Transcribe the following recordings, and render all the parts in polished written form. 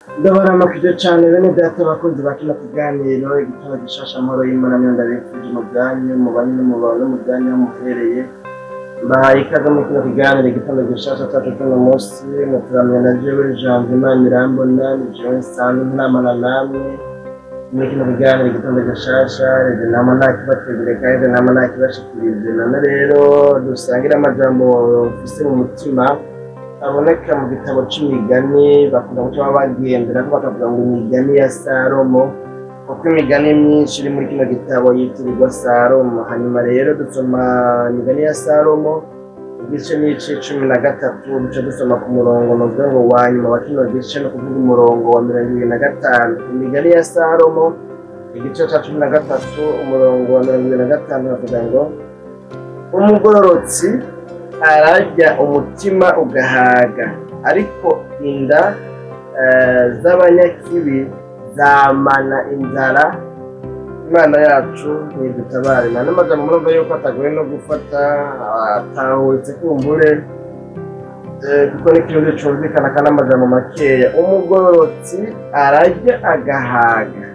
Ndabaramukije cyane bene data abakunzi ba kino kiganiro igitabo gishasha amahoro y'Imana niyo ndabifuje mu bwanyu mu banyu no mu bantu mu bwanyu aho muhereye mbahaye ikaze muri kino kiganiro igitabo gishasha cyacu cy'uno munsi muturamye na jewe Jean Imana irambona ni jewe nsanzwe ntamana namwe muri kino kiganiro igitabo gishasha rero nama nakibategure kandi nama nakibashikirije none rero dusangira amajambo mfise mu mutima aboneka mu gitabo c'imigani bakunda gutuma bagendera ko bakavuga ngo imigani ya Salomo kuko imigani myinshi iri muri kino gitabo yitirirwa Salomo. Hanyuma rero dusoma imigani ya Salomo igice c'13 duce dusoma ku murongo novuga ngo wa nyuma wa kino gice no kuvuga umurongo wa 25. Imigani ya Salomo igice ca 13 umurongo wa 25 bavuga ngo umugororotsi ararya umutima ugahaga ariko inda z'abanyakibi zamana inzara. Imana yacu nidutabare. Nta n'amajambo murumva yuko atagoye no gufata atahuritse kumbure kuko ni ikirundi cumvikana kandi amajambo makeya. Umugororotsi ararya agahaga,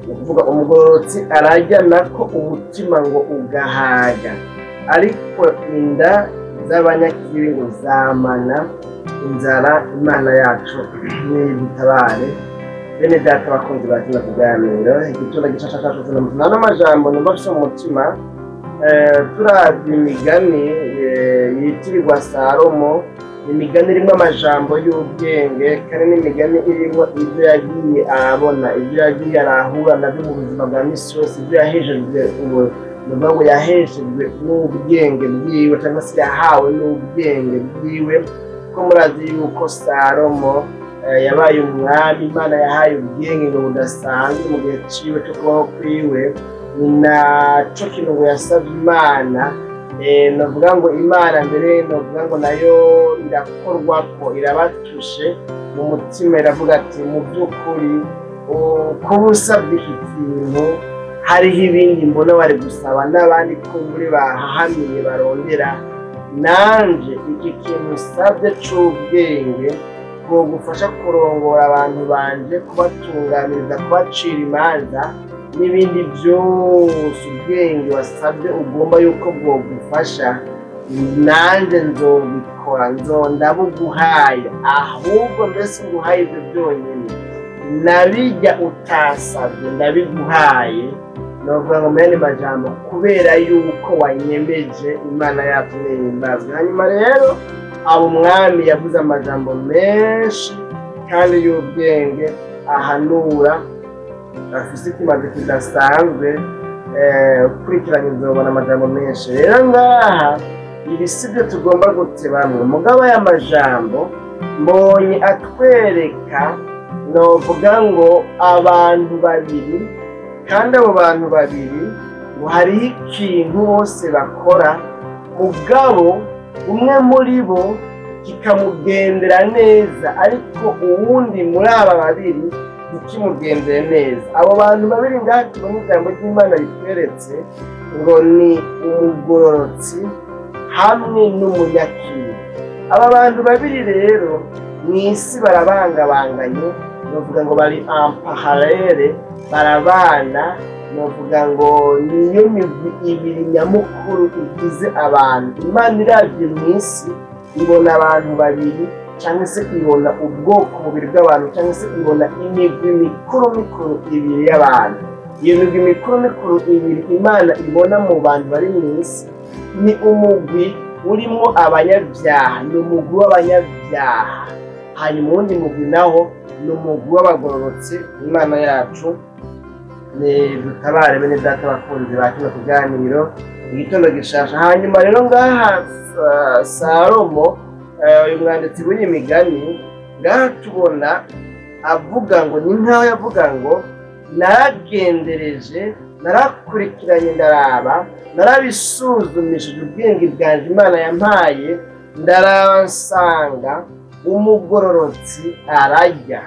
ni ukuvuga umugororotsi ararya nako umutima ngo ugahaga ariko inda z'abanyakibi ngo zamana inzara. Imana yacu nidutabare bene data abakunzi ba kino kiganiro igitunda gishasha cyacu nta n'amajambo numva afise mu mutima. Turavye imigani yitirirwa Salomo, imigani irimwo amajambo y'ubwenge kandi n'imigani irimwo ivyo yagiye arabona, ivyo yagiye arahura navyo mu buzima bwa misi yose, ivyo yahejejwe ngo yahejejwe n'ubwenge bwiwe cyangwa se yahawe n'ubwenge bwiwe. Ko murazi yuko Salomo yabaye umwami, Imana yahaye ubwenge ngo budasanzwe mu gihe ciwe cyo kubaho kwiwe. Ni naco kintu ngo yasavye Imana, novuga ngo Imana mbere novuga ngo nayo irakorwako, irabatushe mu mutima, iravuga ati mu by'ukuri kuba usabye iki kintu hariho ibindi mbona bari gusaba n'abandi kumburi bahahamiye barondera. Nanje iki kintu usabye c'ubwenge bwogufasha kurongora abantu banje, kubatunganiriza, kubacira imanza n'ibindi byose ubwenge wasabye ugomba yuko bwogufasha, nanje nzobikora, ndabuguhaye. Ahubwo mbese nguhaye ibyo byonyine, nabijya utasabye ndabiguhaye. Novuga ngo mene majambo kubera yuko wanyemeje. Imana yacu nihimbazwe. Hanyuma rero abo umwami yavuze amajambo menshi kandi y'ubwenge ahanura afise ikimaze kidasanzwe. Ukurikiranye nzobona amajambo menshi. Rero ngaha ibi sibyo tugomba gutebamwe. Mugabo aya majambo mbonye atwereka novuga ngo abantu babiri, kandi abo bantu babiri ngo hariho ikintu bose bakora, mugabo umwe muri bo kikamugendera neza ariko uwundi muri aba babiri ntikimugendere neza. Abo bantu babiri ngaha tubona ijambo ry'Imana ritweretse ngo ni umugororotsi hamwe n'umunyakibi. Aba bantu babiri rero mw'isi barabangabanganye, novuga ngo bari ampaharere, barabana. Novuga ngo niyo migwi ibiri nyamukuru igize abantu. Imana iravye mw'isi ibona abantu babiri, cyangwa se ibona ubwoko bubiri bw'abantu, cyangwa se ibona imigwi mikuru mikuru ibiri y'abantu. Iyo migwi mikuru mikuru ibiri Imana ibona mu bantu bari mw'isi ni umugwi urimo abanyabyaha, ni umugwi w'abanyabyaha. Hanyuma uwundi mugwi naho ni umugwi w'abagororotsi. Imana yacu nidutabare bene data abakunzi ba kino kiganiro igitondo gishasha. Hanyuma rero ngaha Salomo uyu mwanditsi w'iyi migani ngaha tubona avuga ngo, ni nkaho yavuga ngo naragendereje, narakurikiranye, ndaraba, narabisuzumishije ubwenge bwanje Imana yampaye, ndaraba nsanga umugororotsi ararya.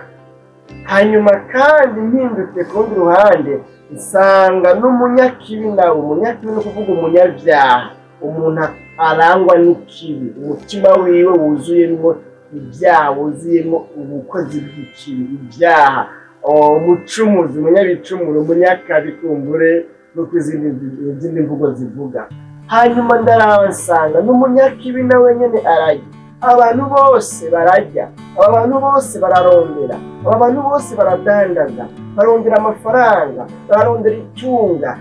Hanyuma kandi mpindutse ku rundi ruhande nsanga n'umunyakibi nawe. Umunyakibi ni ukuvuga umunyabyaha, umuntu arangwa n'ikibi, umutima wiwe wuzuyemo ibyaha wuzuyemo ubukozi bw'ikibi, ibyaha, umucumuzi, umunyabicumuro, umunyakabi kumbure nuko izindi mvugo zivuga. Hanyuma ndarabasanga n'umunyakibi nawe nyene ararya. Abantu bose bararya, abantu bose bararondera, abantu bose baradandaza, barondera amafaranga, bararondera itunga,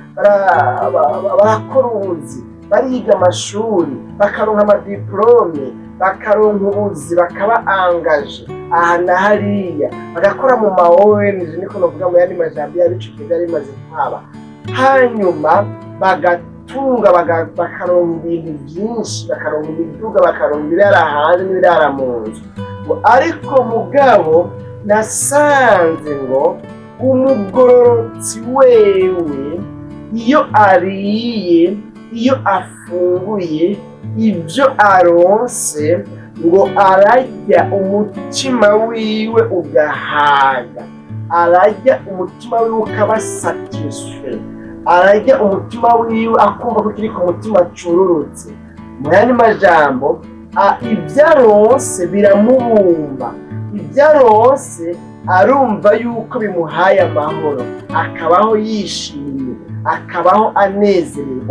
barakora ubuzi, bariga amashuri, bakaronka amadiplome, bakaronka ubuzi, bakaba angaje aha na hariya, bagakora mu ma ONG, niko novuga mu yandi majambo yabico byari bimaze kuhaba. Hanyuma bagatunga bakaronka ibintu byinshi, bakaronka imiduga, bakaronka ibirara hanze n'ibirara mu nzu. Ariko mugabo nasanze ngo umugororotsi wewe iyo ariye, iyo afunguye, ibyo aronse ngo ararya umutima wiwe ugahaga, ararya umutima wiwe ukaba satisfait, ararya umutima wiwe akumva ko kiri ku mutima cururutse. Mu yandi majambo, ibyaronse biramubumba, ibyaronse arumva yuko bimuhaye amahoro, akabaho yishimye, akabaho anezerewe.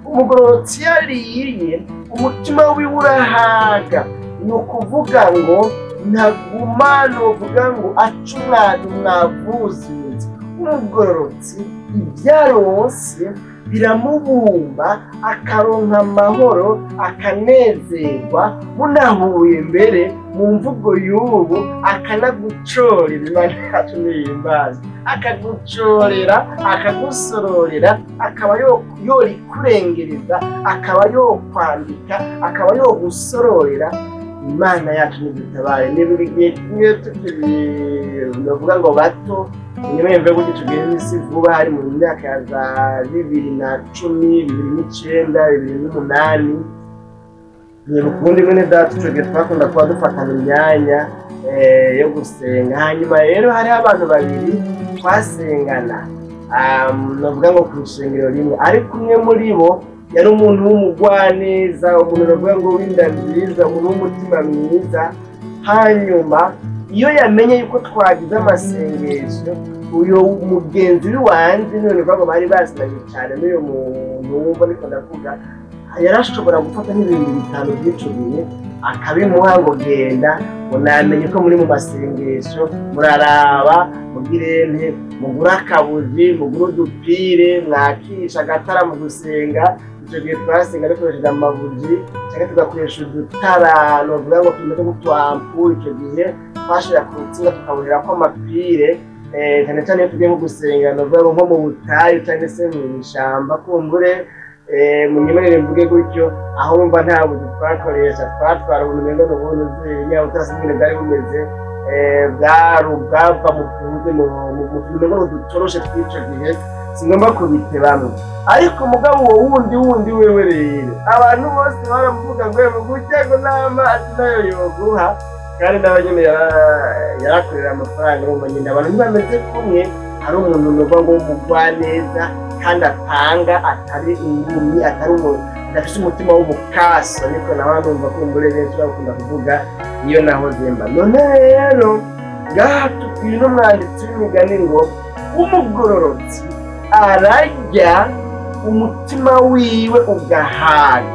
Umugororotsi yariye umutima wiwe urahaga, ni ukuvuga ngo ntaguma, novuga ngo aca umwana umwavuzinze. Umugororotsi ibyaronse biramubumba, akaronka amahoro, akanezerwa, munahuye mbere mu mvugo y'ubu akanagucorera, Imana yacu nihimbaza, akagucorera, akagusororera, akaba yorikurengereza, akaba yokwandika, akaba yogusororera. Imana yacu nidutabare. Ni buri gihe kimwe tuvuga ngo bato, inyuma y'imvugo y'icyo gihe n'isi vuba, hari mu myaka ya za 2010, 2009, 2008, ukundi mwene data icyo gihe twakunda kuba dufatana imyanya yo gusenga. Hanyuma rero hariho abantu babiri twasengana, navuga ngo ku ishengero rimwe, ariko umwe muri bo yari umuntu w'umugwaneza, umuntu navuga ngo w'inda nziza, umuntu w'umutima mwiza. Hanyuma iyo yamenye yuko twagize amasengesho, uyo mugenzi wanje none bago bari basinanye cyane n'uyo muntu wumva niko ndavuga, yarashobora gufata n'ibintu bitanu by'ico gihe akabimuha ngo genda, unamenye ko muri mu masengesho, muraraba, mugirente, mugura akabuzi, mugura udupire, mwakisha agatara mu gusenga. Icyo gihe twasenga dukoresheje amabuji cyangwa tugakoresha udutara, novuga ngo tumeze nk'utwampure. Icyo gihe twashira ku rutsinga tukaburira ko amapire, cyane cyane iyo tugiye nko gusenga, novuga ngo nko mu butayu cyangwa se mu ishyamba kumbure, munyemerere mvuge gutyo, aho wumva nta buzi twakoresha, twatwara ubuntu mbega n'ubuntu z'inyama utarasi nyine bwari bumeze, bwava mu tuntu ngo dutoroshe tw'icyo gihe, singomba kubitebamwe. Ariko umugabo uwo wundi wewe rero, abantu bose baramuvuga ngo mugutya ngo n'amazi nayo yoguha, kandi n'abanyene yarakorera amafaranga. Urumva nyine abantu ntibameze kumwe. Hari umuntu nuvuga ngo w'umugwaneza kandi atanga, atari ingumyi, atari umuntu adafite umutima w'umukasa, niko nawe numva kumbure benshi bakunda kuvuga iyo naho zemba. None rero ngaha tubwire n'umwanditsi w'imigani ngo umugororotsi ararya umutima wiwe ugahaga,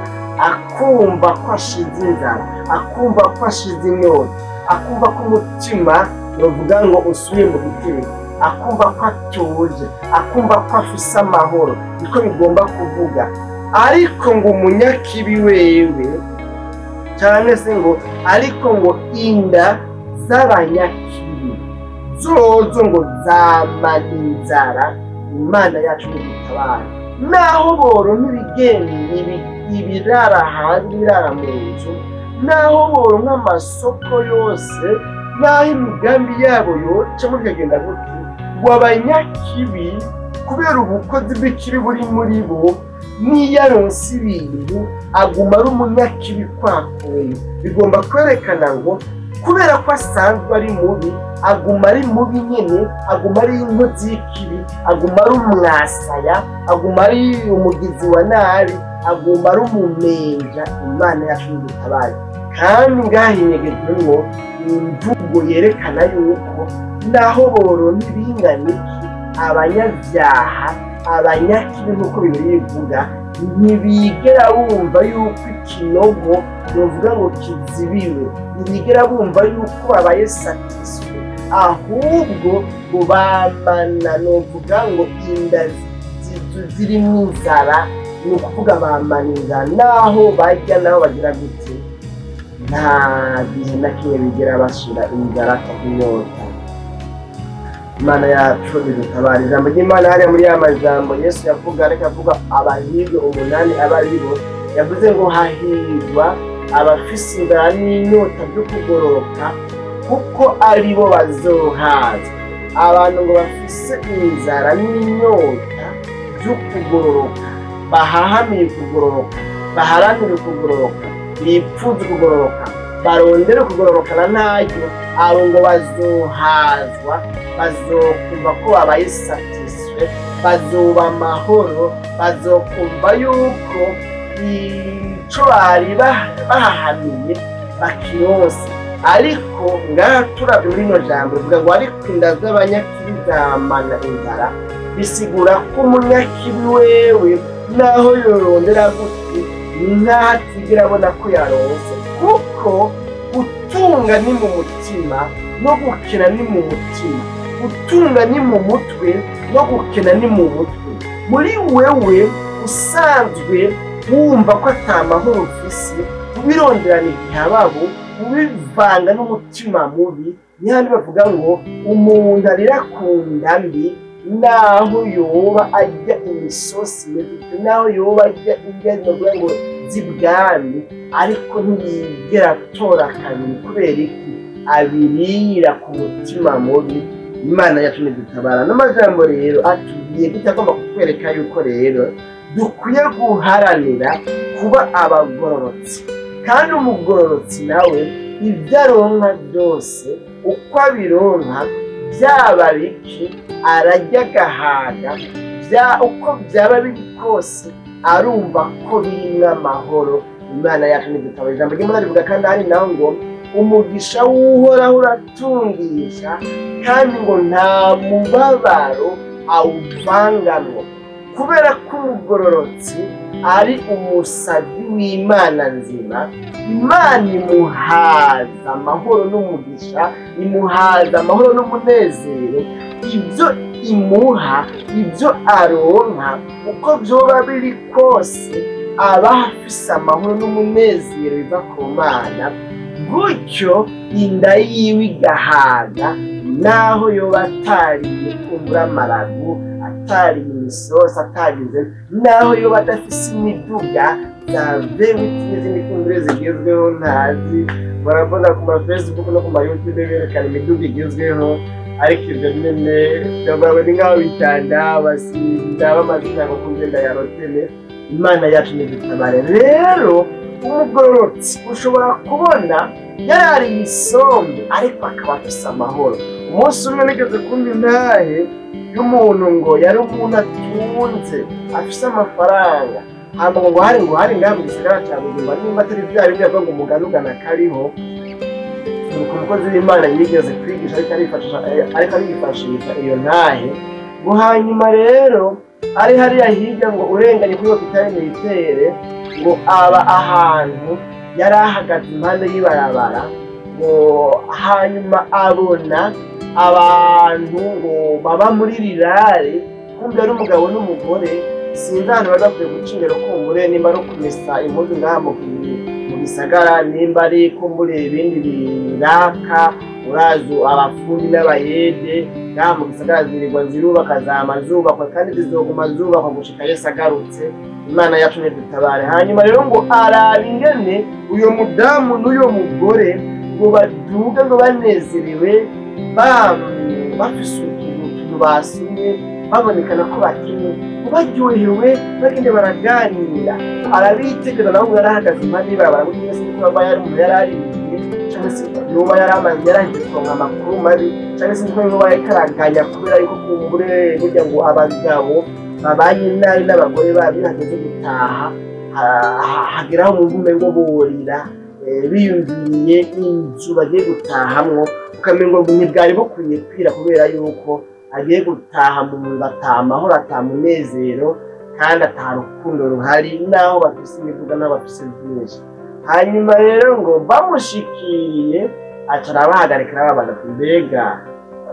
akumva ko ashize inzara, akumva ko ashize inyota, akumva ko umutima bavuga ngo usuye mu gitereko, akumva ko atuje, akumva ko afise amahoro, niko bigomba kuvuga. Ariko ngo umunyakibi wewe, cyane se ngo ariko ngo inda z'abanyakibi zozo ngo zamana inzara. Imana yacu nidutabare. Naho boronka ibirara hanze, ibirara mu nzu, naho boronka amasoko yose, naho imigambi yabo yoca mukagenda gutyo, ngo abanyakibi kubera ubukozi bw'ikibi buri muri bo, niyo aronse ibintu aguma ari umunyakibi kwakuye. Bigomba kwerekana ngo kubera ko asanzwe ari mubi, aguma ari mubi nyene, aguma ari inkozi y'ikibi, aguma ari umwasaya, aguma ari umugizi wa nabi, aguma ari umumenja. Imana yacu nidutabare. kandi ngahinyegejwemo imvugo yerekana yuko naho boronka ibinganiki abanyabyaha abanyakibi nk'uko Bibiliya ivuga ntibigera bumva yuko ikinogo novuga ngo kizibiwe, ntibigera bumva yuko babaye satisfait, ahubwo ngo bamana novuga ngo inda ziri mu nzara, ni ukuvuga bamana inzara naho bajya naho bagira gute nta gihe na kimwe bigera bashira inzara inyota. Imana yacu idutabara. Ijambo ry'Imana hariya muri ya majambo Yesu yavuga ariko avuga abahirwe 8 abaribo, yavuze ngo hahirwa abafise inzara n'inyota byo kugororoka kuko aribo bazohaza. Abantu ngo bafise inzara n'inyota byo kugororoka, bahahamiye kugororoka, baharanire kugororoka, bipfuza kugororoka, barondere kugororokana ntaryo, abo ngo bazohazwa, bazokumva ko babaye satisfait, bazoba amahoro, bazokumva yuko ico bari bahahamiye bakironse. Ariko ngaha turavye muri ino jambo bivuga ngo ariko inda z'abanyakibi zamana inzara, bisigura ko umunyakibi wewe naho yorondera gute ntatigera abona ko yaronse, kuko gutunga ni mu mutima no gukena ni mu mutima, gutunga ni mu mutwe no gukena ni mu mutwe. Muri wewe usanzwe wumva ko atamahoro ufise, ubironderana igihababo, ubivanga n'umutima mubi, nyine bavuga ngo umuntu arira ku ndambi naho yoba ajya imisosi meze, naho yoba ajya indya ngo zibwami, ariko ntiyigera atora kabiri. Kubera iki? Abirira ku mutima mubi. Imana yacu idutabara. N'amajambo rero atugiye bitagomba kutwereka yuko rero dukwiye guharanira kuba abagororotsi, kandi umugororotsi nawe ibyo aronka byose uko abironka byaba biki arajya agahaga, uko byaba biri kose arumva ko birimwo amahoro. Imana yacu idutabara. Ijambo ry'Imana rivuga kandi hari naho ngo umugisha w'uhoraho uratungisha, kandi ngo nta mubabaro awuvangamwo. Kubera ko umugororotsi ari umusazi w'Imana nzima, Imana imuhaza amahoro n'umugisha, imuhaza amahoro n'umunezero. Ibyo imuha, ibyo aronka, uko byoba biri kose aba afise amahoro n'umunezero biva ku Mana. Gutyo inda yiwe igahaga, naho yoba atariye kumbura amaragu, atariye imisosi, atarize, naho yoba adafise imiduga za V8 n'izindi kundure zigezweho ntazi. Barabona ku ma Facebook no ku ma YouTube berekana imiduga igezweho, ariko ibyo nyine byabawe ni nk'aho bitanda basinda bamazina ngo kugenda ya rotene. Imana yacu idutabare. Rero umugororotsi ushobora kubona yarariye isombe ariko akaba afise amahoro. Umunsi umwe nigeze kumva intahe y'umuntu ngo yari umuntu atunze afise amafaranga, hama ngo hari ngaha mu gisagara ca Bujumbura, nimba atari vyari byavuga ngo umuganugana kariho, umukozi w'Imana yigeze kwigisha ariko arifashisha iyo ntahe ngo hanyuma rero ari hariya hirya ngo urenganye kuri hopitali Militere, ngo aba ahantu yari ahagaze impande y'ibarabara, ngo hanyuma abona abantu ngo baba muri rirare, kumbe ari umugabo n'umugore. Sinzi ahantu bari bakwiye guca ingero kumbure, nimba ari ukumesa impuzu ngaha mu gisagara, nimba ari kumbure ibindi biraka, urazi abafundi n'abayede ngaha mu gisagara zirirwa zirubaka zama zubakwa, kandi zizoguma zubakwa gushika Yesu agarutse. Imana yacu idutabare. Hanyuma rero ngo araba ingene uyo mudamu n'uyo mugore ngo baduga ngo banezerewe, bafise utuntu basumye, babonekana ko bakenye, baryohewe, bagende baraganira. Arabitegereza nawe ngo yarahagaze impande y'ibarabara, buri wese kuba yari umuntu yari arindiriye, cyangwa se nuba yari amaze yarahiye kuronka amakuru mabi, cyangwa se nuba yakaraganya kubera yuko kumbure burya ngo abagabo babanye nabi n'abagore babo hageze gutaha, hageraho umuntu umengo borira biyumviriye inzu bagiye gutahamwo ukamengo ntibwari bukwiye kwira kubera yuko agiye gutaha mu bataha amahoro atamunezero kandi atarukundo ruhari naho bafise imivuga n'aho bafise byinshi. Hanyuma rero ngo bamushikiriye atarabahagarika abana mbega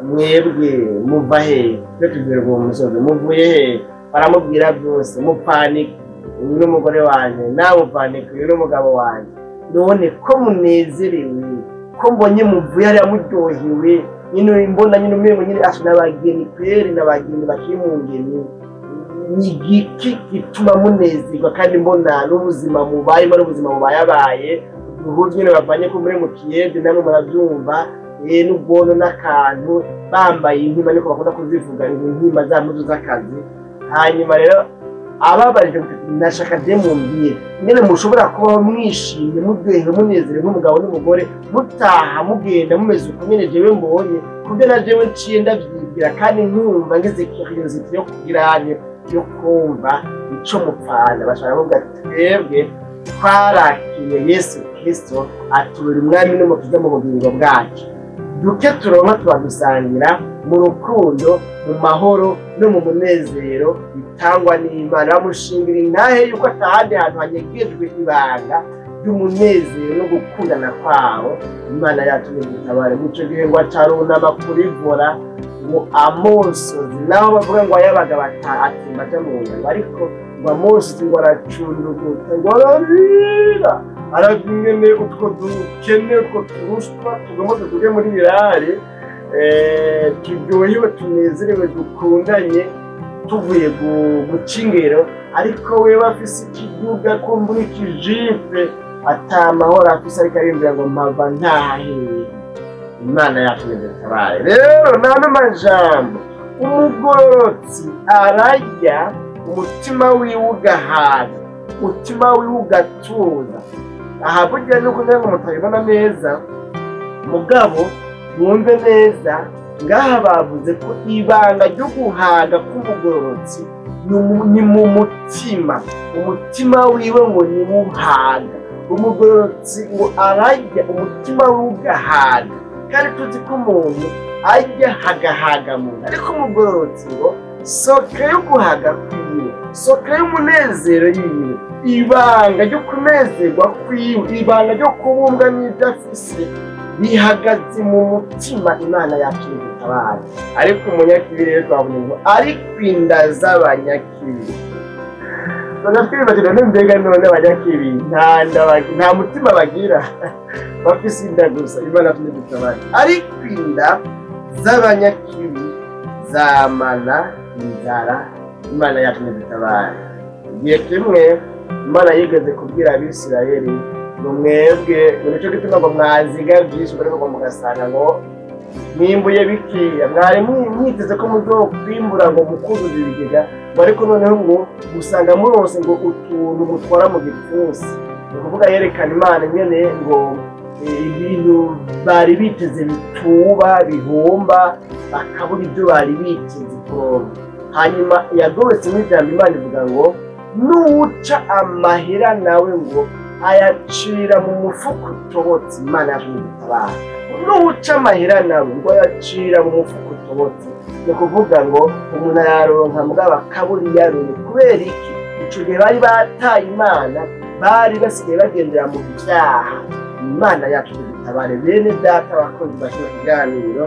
mwebwe muva he twe tugere mu musozi muvuye he baramubwira byose mupanike uyu n'umugore wanjye nawe upanike uyu n'umugabo wanjye none ko munezerewe ko mbonye muvuye hariya muryohewe nyine mbona nyine umengo nyine n'abageni kweri n'abageni bakiri mu ngeni ni igiki gituma munezerwa kandi mbona n'ubuzima mubayemo n'ubuzima mubayabaye ubuhuzi nyine bavanye ko muri mu kiyede namwe murabyumva n'ubwono n'akantu bambaye inkima niko bakunda kuzivuga inkima za muzu z'akazi. Hanyuma rero ababarije nashaka demumbire nyine mushobora kuba mwishimye muryohewe munezerewe nk'umugabo n'umugore mutaha mugenda mumeze uko nyine jewe mbonye kubyo na jewe nciye ndabyibwira kandi nkumva ngeze curiosity yo kugiranye yo kumva ico mupfana bashaka kuvuga twebwe twarakiye Yesu Kristo atubera umwami n'umukiza mu bugingo bwacu duke turonka tubadusangira mu rukundo mu mahoro no mu munezero bitangwa n'Imana bamushingira intahe yuko atahandi hantu hanyegejwe ibanga ry'umunezero no gukundana kwabo Imana yatumye gutabara muco gihe ngo atarunama kurivura ngo amosozi naho bavuga ngo ayabaga batatimba cyo mu ngo ariko ngo amosozi ngo aracunduguta ngo ararira aragumene utwo dukene utwo turushwa tugomba tuvuge muri birare turyohewe tunezerewe dukundanye tuvuye guca ingero ariko we bafise ikiduga kumbura ikijipe atamahoro afise ariko ariyumvira ngo mpava ntahahiye. Imana yatumye dutabare rero n'ano majambo umugororotsi ararya umutima wiwe ugahaga umutima wiwe ugatuza. Aha burya nuko ntabwo mutabibona neza mugabo mwumve neza ngaha bavuze ko ibanga ryo guhaga k'umugororotsi ni mu mutima umutima wiwe ngo ni muhaga umugororotsi ngo arajya umutima wiwe ugahaga kandi tuzi ko umuntu ajya hagahaga muntu ariko umugororotsi ngo soka yo guhaga kwiwe soka y'umunezero yiwe ibanga ryo kunezerwa kwiwe ibanga ryo kubumbwa n'ibyo afise bihagaze mu mutima Imana yacu gutabara. Ariko umunyakibi rero twabonye ngo ariko inda z'abanyakibi bagakwibagira mbega none abanyakibi nta mutima bagira bafise inda gusa Imana yacu gutabara. Ariko inda z'abanyakibi zamana inzara Imana yacu gutabara. Igihe kimwe Imana yigeze kubwira Abisirayeli ngo mwebwe nicyo gituma ngo mwaziga byinshi ariko mugasanga ngo mwimbuye bikiya mwari mwiteze ko muzokwimbura ngo mukuzuze ibigega ariko noneho ngo usanga murose ngo utuntu mutwara mu gipfunsi ni ukuvuga yerekana Imana nyene ngo ibintu bari biteze bituba bihomba bakabura ibyo bari biteze kuronka. Hanyuma yagobetse n'ijambo Imana ivuga ngo nuca amahera nawe ngo ayacira mu mufuko utobotse Imana yagutabara. Nuca amahera nawe ngo ayacira mu mufuko utobotse ni ukuvuga ngo umuntu araronka mugabo akabura iyaruye kubera iki ico gihe bari bataye Imana bari basigaye bagendera mu byaha. Imana yacu gutabare bene data bakozi bashobora kuganiro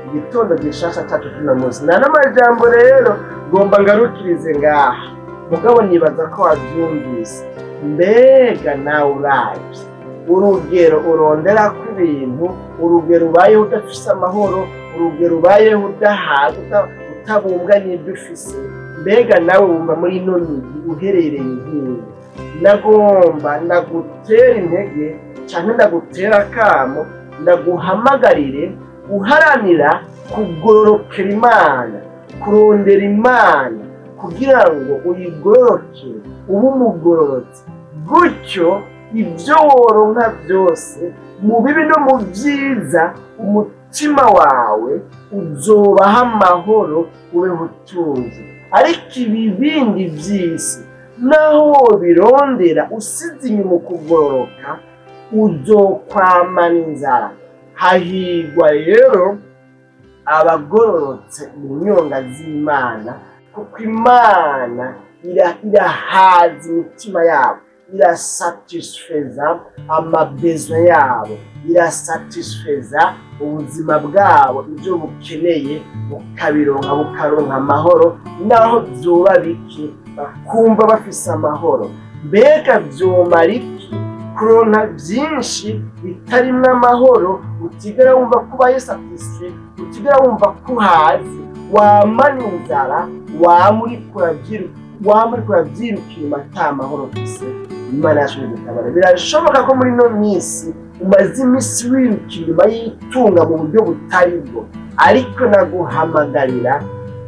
igitondo gishasha cyacu tuno munsi na n'amajambo rero ngomba ngarukirize ngaha mugabo nibaza ko wabyumvise mbega nawe uravye urugero urondera kw'ibintu urugero ubayeho udafise amahoro urugero ubayeho udahaga utabumbwa n'ibyo ufise mbega nawe wumva muri ino migi uherereye nk'iyi nagomba ndagutera intege cyangwa ndagutera akamo ndaguhamagarire uharanira kugororokera Imana kurondera Imana kugira ngo uyigororoke ube umugororotsi gutyo ibyo woronka byose mu bibi no mu byiza umutima wawe uzobaho amahoro ubeho utunze. Ariko ibibindi by'isi naho birondera usize inyuma kugororoka uzokwamana inzara. Hahirwa rero abagororotse mu nyonga z'Imana, kuko Imana irahaza imitima yabo, irasatisfeza amabezo yabo, irasatisfeza ubuzima bwabo, ibyo bukeneye bukabironka, bukaronka amahoro, naho vyoba bike bakumva bafise amahoro. Mbega vyomara iki kuronka vyinshi bitarimwo amahoro, utigera wumva kubaye satisfait, utigera wumva ko uhazi, wamana inzara, wama uriko uravyirukira inyuma ata mahoro ufise? Imana yacu idutabare. Birashoboka ko muri ino minsi umaze imisi wirukira inyuma y'itunga mu buryo butari bwo, ariko naguhamagarira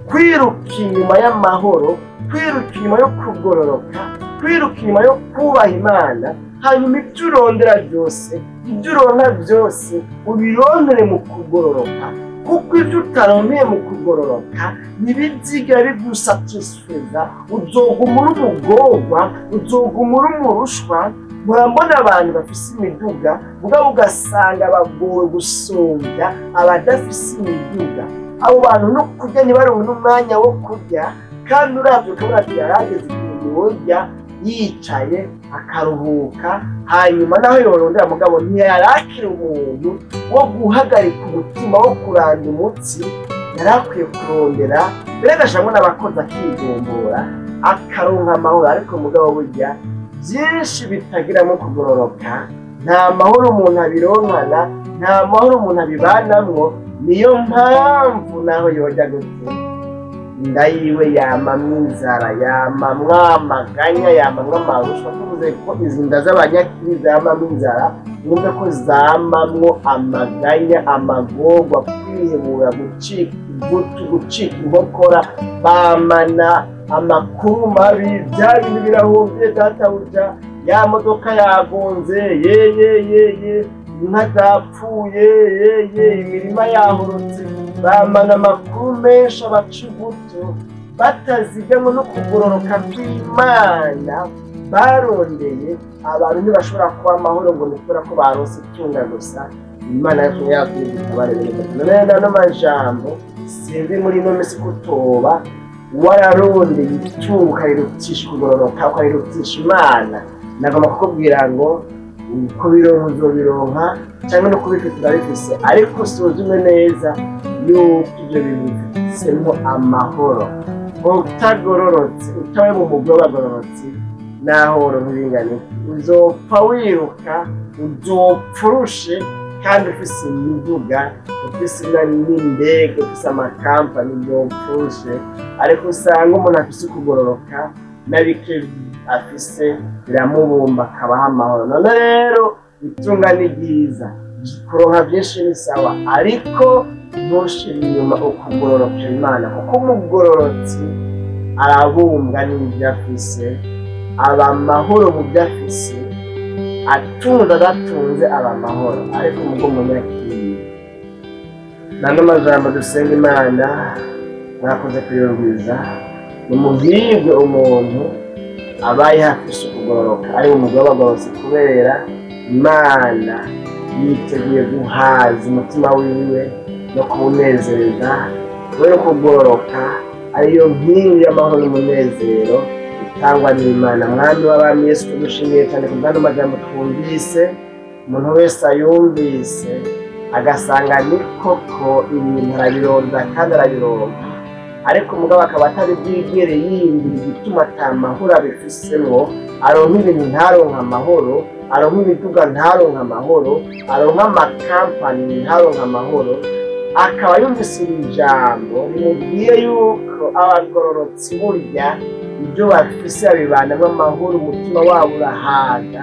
kwiruka inyuma y'amahoro, kwiruka inyuma yo kugororoka, kwiruka inyuma yo kubaha Imana, hanyuma ibyo urondera byose, ibyo uronka byose ubirondere mu kugororoka, kuko ibyo utaronkeye mu kugororoka ntibizigera bigusatisfeza. Uzoguma uri umugorwa, uzoguma uri umurushwa. Murabona abantu bafise imiduga mugabo ugasanga bagowe gusumbya abadafise imiduga. Abo bantu no kurya ntibaronke n'umwanya wo kurya, kandi uravye ukabona ati yarageze igihe yorya yicaye akaruhuka, hanyuma naho yorondera mugabo ntiyarakira umuntu wo guhagarika umutima, wo kuranda umutsi. Yarakwiye kurondera mbere agashamwo n'abakozi akigombora akaronka amahoro. Ariko mugabo burya byinshi bitagiramo kugororoka, nta mahoro umuntu abironkana, nta mahoro umuntu abibanamwo. Niyo mpamvu naho yojya gute inda yiwe yamamwo inzara, yamamwo amaganya, yamamwo amarushwa. Tuvuze ko izi nda z'abanyakiri zamamwo inzara, mwumve ko zamamwo amaganya, amagorwa, kwihebura, gucika ibutu, gucika inkokora, bamana amakuru mabi, bya bintu birahumvye databuja, ya modoka yagonze, ye inka zapfuye, imirima yahorotse. Bamana amakuru menshi abaca ibuto, batazigamwe no kugororoka kw'Imana barondeye. Abantu ntibashobora kuba amahoro ngo ni kubera ko baronse itunga gusa. Imana yacu yadutabare. None n'amajambo sinzi muri ino minsi kutoba wararondeye itunga ukarirutisha kugororoka, ukarirutisha Imana. Nagomba kukubwira ngo kubironka uzobironka, cyangwa no kubifite urabifise, ariko usuzume neza yuko ibyo bintu bifisemo amahoro. Utagororotse, utawe mu mugwi w'abagororotsi, naho ntibingane, uzopfa wiruka, uzopfa urushe, kandi ufise imiduga, ufise n'indege, ufise amakampani, uzopfa urushe. Ariko usanga umuntu afise kugororoka na bike afise biramubumba, akabaho amahoro. None rero itunga ni ryiza, kuronka byinshi ni sawa, ariko ntushire inyuma ukugororoka Imana, kuko umugororotsi arabumbwa n'ibyo afise, aba amahoro mu byo afise, atunze adatunze aba amahoro. Ariko umugabo umunyakiri, nano majambo dusenga Imana mwakoze kuyurwiza. Umuhirwe umuntu abaye hafise ukugororoka, ari umugwi w'abagororotsi, kubera Imana yiteguye guhaza umutima wiwe no kumunezereza. Kubera kugororoka ariyo nkingi y'amahoro n'umunezero itangwa n'Imana. Mwami w'abami Yesu, tugushimiye cyane ku bw'ano majambo twumvise. Umuntu wese ayumvise agasanga ni koko ibintu arabironda kandi arabironka, ariko umugabo akaba atari bwigere yiyumvira igituma ata mahoro abifisemwo. Aronka ibintu ntaronka amahoro, aronka imiduga ntaronka amahoro, aronka amakampani ntaronka amahoro. Akaba yumvise ijambo rimubwiye yuko abagororotsi burya ibyo bafise babibanamwo amahoro, umutima wabo urahaga.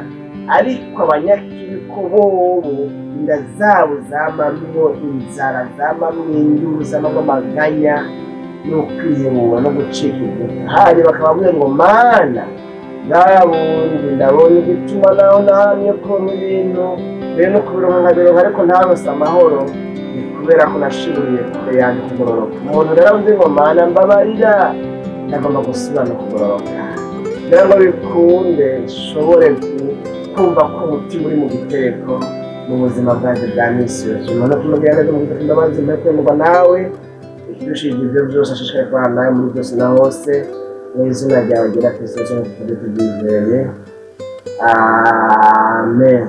Ariko abanyakiri ko bobo inda zabo zamamwo inzara, zamamwo induru, zamamwo amaganya no kwihebura no gucika ibuto. Hari bakababwira ngo Mana ndabundi ndabonye igituma naho nahamye ko ibintu mbere no kubironka nkabironka, ariko ntarose amahoro, ni kubera ko nashiburiye kure yanjye kugororoka. Umuntu rero avuze ngo Mana mbabarira, ndagomba gusubira no kugororoka kugira ngo bikunde nshobore kumva ko umutima uri mu giteko mu buzima bwanjye bwa misi yose umuntu tumubwira neza mu giteko ndabanza mpekemurwa nawe ikidushije ibyo byose ashishikaye kubana nawe muri byose na hose mu izina ryawe ryera Kristo Yesu tubyizeye amen.